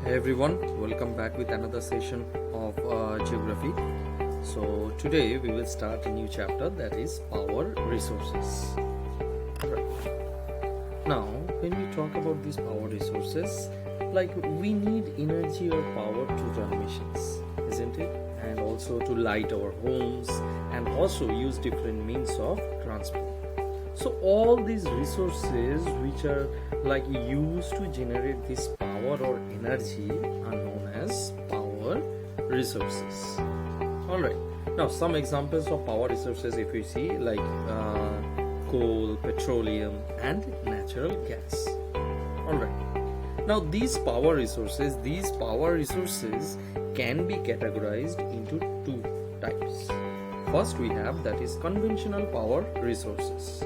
Hey everyone, welcome back with another session of geography. So today we will start a new chapter, that is power resources. Right. Now when we talk about these power resources, like we need energy or power to run machines, isn't it? And also to light our homes and also use different means of transport. So all these resources which are like used to generate this power or energy are known as power resources. Alright, now some examples of power resources if you see, like coal, petroleum and natural gas. Alright, now these power resources can be categorized into two types. First we have, that is conventional power resources,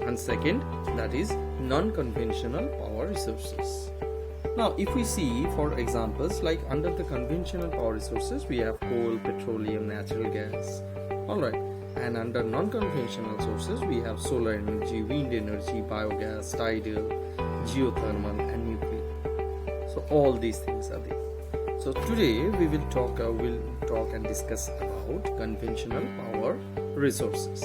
and second, that is non-conventional power resources. Now if we see for examples, like under the conventional power resources we have coal, petroleum, natural gas. Alright, and under non-conventional sources we have solar energy, wind energy, biogas, tidal, geothermal and nuclear. So all these things are there. So today we will talk and discuss about conventional power resources.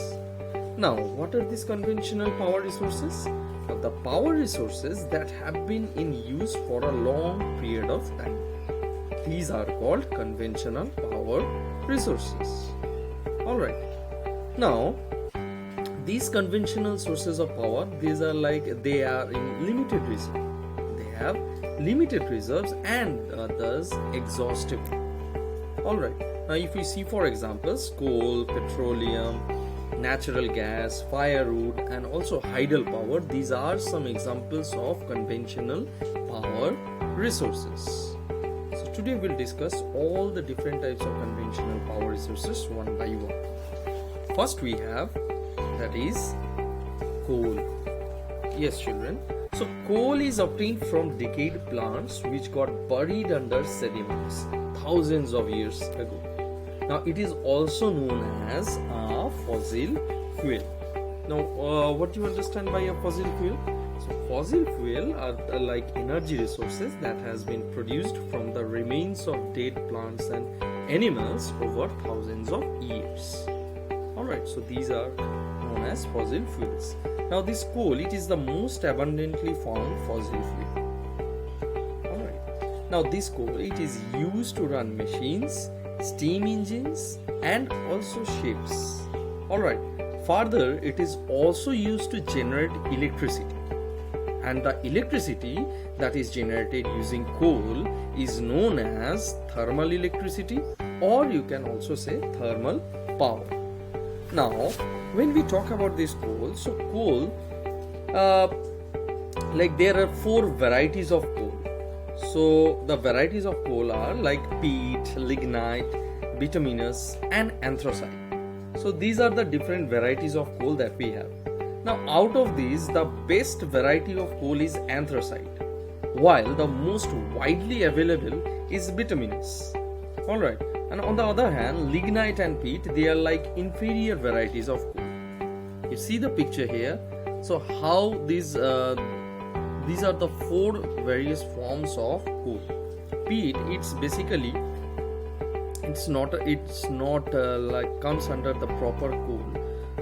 Now, what are these conventional power resources? Now, the power resources that have been in use for a long period of time. These are called conventional power resources. Alright. Now, these conventional sources of power, they are in limited reserve. They have limited reserves and thus exhaustive. Alright. Now, if we see for examples, coal, petroleum, natural gas, firewood and also hydel power, these are some examples of conventional power resources. So today we'll discuss all the different types of conventional power resources one by one. First we have, that is coal. Yes children, so coal is obtained from decayed plants which got buried under sediments thousands of years ago. Now it is also known as a fossil fuel. Now what do you understand by a fossil fuel? So fossil fuel are like energy resources that has been produced from the remains of dead plants and animals over thousands of years. Alright, so these are known as fossil fuels. Now this coal, it is the most abundantly found fossil fuel. Alright, now this coal, it is used to run machines, steam engines and also ships. Alright, further it is also used to generate electricity, and the electricity that is generated using coal is known as thermal electricity, or you can also say thermal power. Now when we talk about this coal, so coal, like there are four varieties of coal. So the varieties of coal are like peat, lignite, bituminous and anthracite. So these are the different varieties of coal that we have. Now out of these, the best variety of coal is anthracite, while the most widely available is bituminous. Alright, and on the other hand, lignite and peat, they are like inferior varieties of coal. You see the picture here. So how these are the four various forms of coal. Peat, it's basically it's not like comes under the proper coal.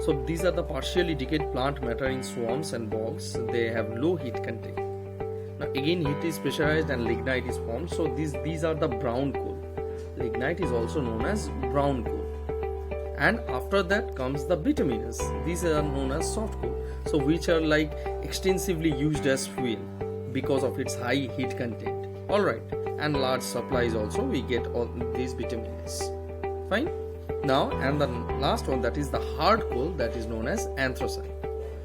So these are the partially decayed plant matter in swamps and bogs. They have low heat content. Now again, heat is pressurized and lignite is formed. So these are the brown coal. Lignite is also known as brown coal. And after that comes the bituminous. These are known as soft coal. So which are like extensively used as fuel because of its high heat content. Alright, and large supplies also we get all these bituminous. Fine. Now and the last one, that is the hard coal, that is known as anthracite.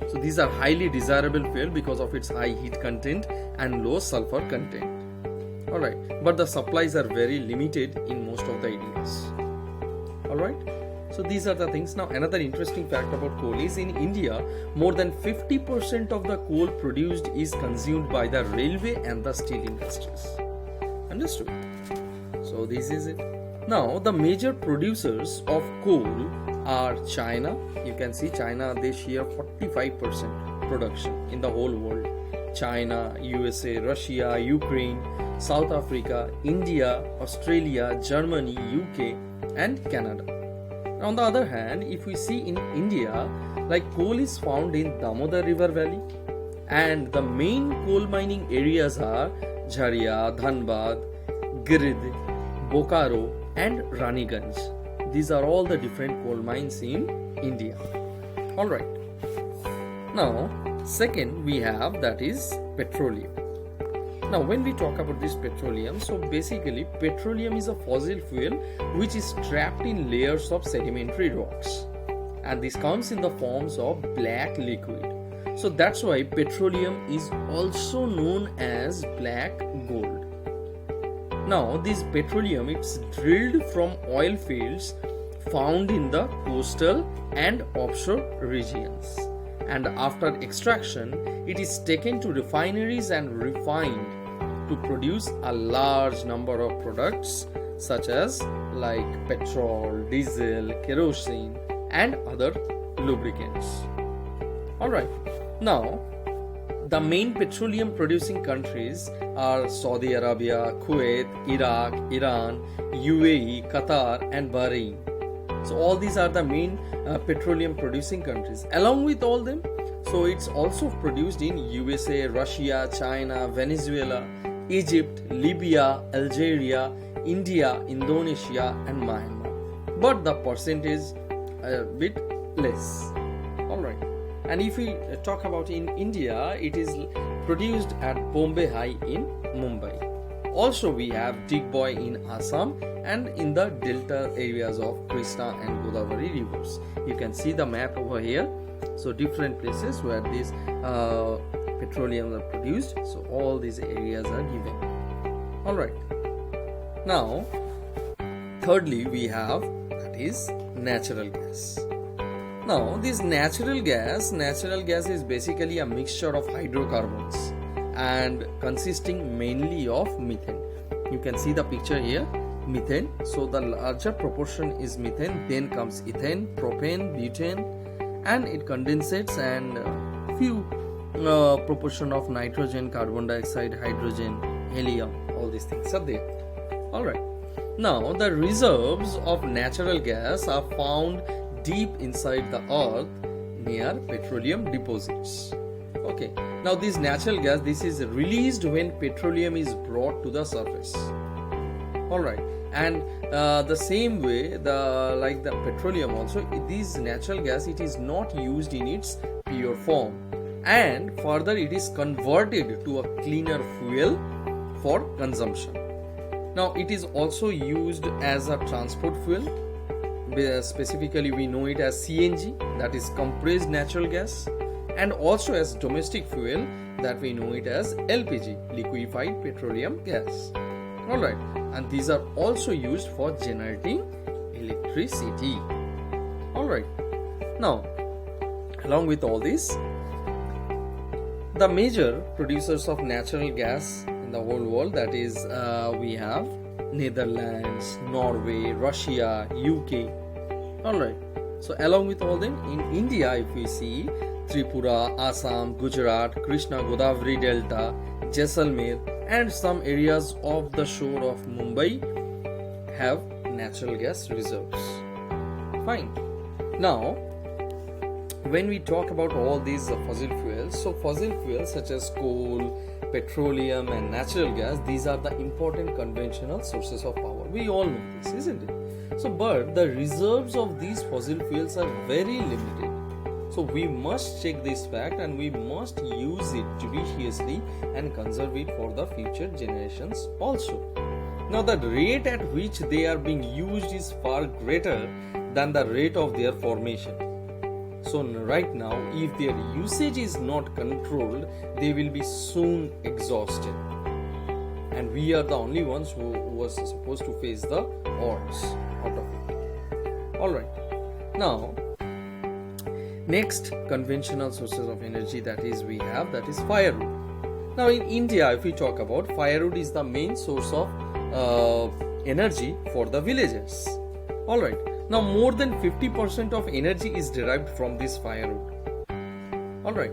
So these are highly desirable fuel because of its high heat content and low sulfur content. Alright, but the supplies are very limited in most of the areas. Alright. So these are the things. Now another interesting fact about coal is, in India, more than 50% of the coal produced is consumed by the railway and the steel industries. Understood? So this is it. Now the major producers of coal are China. You can see China, they share 45% production in the whole world. China, USA, Russia, Ukraine, South Africa, India, Australia, Germany, UK, and Canada. On the other hand, if we see in India, like coal is found in Damodar River Valley, and the main coal mining areas are Jharia, Dhanbad, Giridih, Bokaro, and Raniganj. These are all the different coal mines in India. Alright. Now, second we have that is petroleum. Now, when we talk about this petroleum, so basically petroleum is a fossil fuel which is trapped in layers of sedimentary rocks, and this comes in the forms of black liquid. So that's why petroleum is also known as black gold. Now, this petroleum, it's drilled from oil fields found in the coastal and offshore regions, and after extraction it is taken to refineries and refined to produce a large number of products such as like petrol, diesel, kerosene, and other lubricants. Alright, now the main petroleum producing countries are Saudi Arabia, Kuwait, Iraq, Iran, UAE, Qatar, and Bahrain. So all these are the main petroleum producing countries. Along with all them, so it's also produced in USA, Russia, China, Venezuela, Egypt, Libya, Algeria, India, Indonesia, and Myanmar. But the percentage a bit less. Alright. And if we talk about in India, it is produced at Bombay High in Mumbai. Also, we have Digboy in Assam and in the delta areas of Krishna and Godavari rivers. You can see the map over here. So different places where these petroleum are produced. So all these areas are given. Alright. Now, thirdly we have that is natural gas. Now, this natural gas is basically a mixture of hydrocarbons and consisting mainly of methane. You can see the picture here, methane. So the larger proportion is methane, then comes ethane, propane, butane, and it condensates, and few proportion of nitrogen, carbon dioxide, hydrogen, helium, all these things are there. Alright. Now, the reserves of natural gas are found deep inside the earth near petroleum deposits. Okay. Now, this natural gas, this is released when petroleum is brought to the surface. Alright. And the same way, the petroleum also, this natural gas, it is not used in its pure form, and further it is converted to a cleaner fuel for consumption. Now, it is also used as a transport fuel. Specifically, we know it as CNG, that is compressed natural gas, and also as domestic fuel, that we know it as LPG, liquefied petroleum gas. Alright, and these are also used for generating electricity. Alright, now along with all this, the major producers of natural gas in the whole world, that is we have Netherlands, Norway, Russia, UK. Alright, so along with all them, in India if we see Tripura, Assam, Gujarat, Krishna Godavari Delta, Jaisalmer, and some areas of the shore of Mumbai have natural gas reserves. Fine. Now, when we talk about all these fossil fuels, so fossil fuels such as coal, petroleum, and natural gas, these are the important conventional sources of power. We all know this, isn't it? So, but the reserves of these fossil fuels are very limited. So we must check this fact, and we must use it judiciously and conserve it for the future generations also. Now, the rate at which they are being used is far greater than the rate of their formation. So right now, if their usage is not controlled, they will be soon exhausted. And we are the only ones who was supposed to face the odds out of it. Alright. Now, next conventional sources of energy that is firewood. Now in India, if we talk about, firewood is the main source of energy for the villagers. Alright, now more than 50% of energy is derived from this firewood. Alright,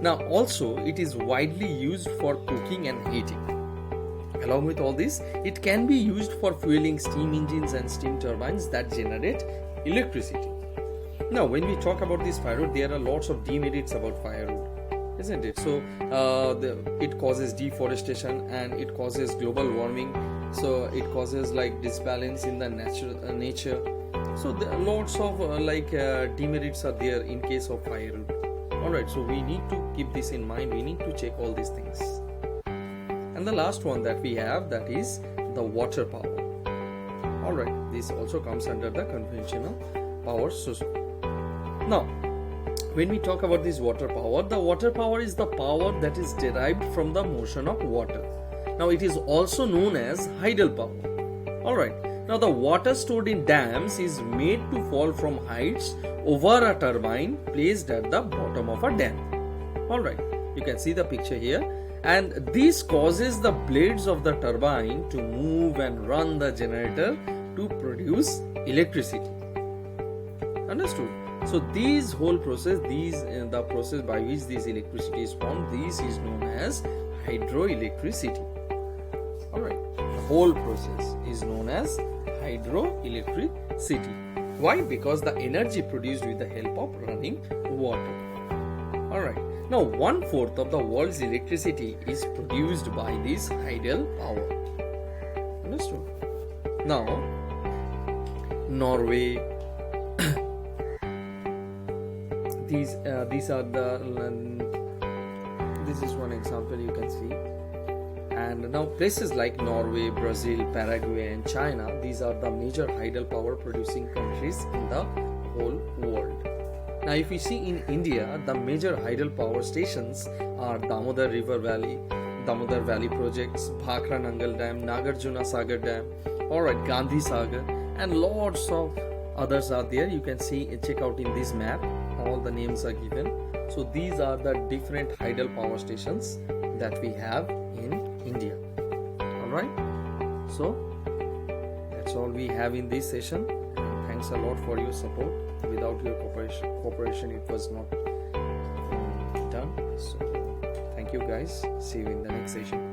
now also it is widely used for cooking and heating. Along with all this, it can be used for fueling steam engines and steam turbines that generate electricity. Now, when we talk about this firewood, there are lots of demerits about firewood, isn't it? So it causes deforestation and it causes global warming. So it causes like disbalance in the nature. So there are lots of demerits are there in case of firewood. Alright, so we need to keep this in mind. We need to check all these things. And the last one that we have, that is the water power. Alright, this also comes under the conventional power source. Now, when we talk about this water power, the water power is the power that is derived from the motion of water. Now, it is also known as tidal power. Alright, now the water stored in dams is made to fall from heights over a turbine placed at the bottom of a dam. Alright, you can see the picture here. And this causes the blades of the turbine to move and run the generator to produce electricity. Understood? So this whole process, the process by which this electricity is formed, this is known as hydroelectricity. Alright, the whole process is known as hydroelectricity. Why? Because the energy produced with the help of running water. Alright. Now, 1/4 of the world's electricity is produced by this tidal power. Understood? Now, Norway. These are the. This is one example you can see. And now places like Norway, Brazil, Paraguay, and China. These are the major tidal power producing countries in the whole world. Now, if we see in India, the major tidal power stations are Damodar River Valley, Damodar Valley Projects, Bhakra Nangal Dam, Nagarjuna Sagar Dam, alright, Gandhi Sagar, and lots of others are there. You can see, check out in this map, all the names are given. So these are the different tidal power stations that we have in India. Alright, so that's all we have in this session. Thanks a lot for your support. Without your cooperation, it was not done. So thank you guys. See you in the next session.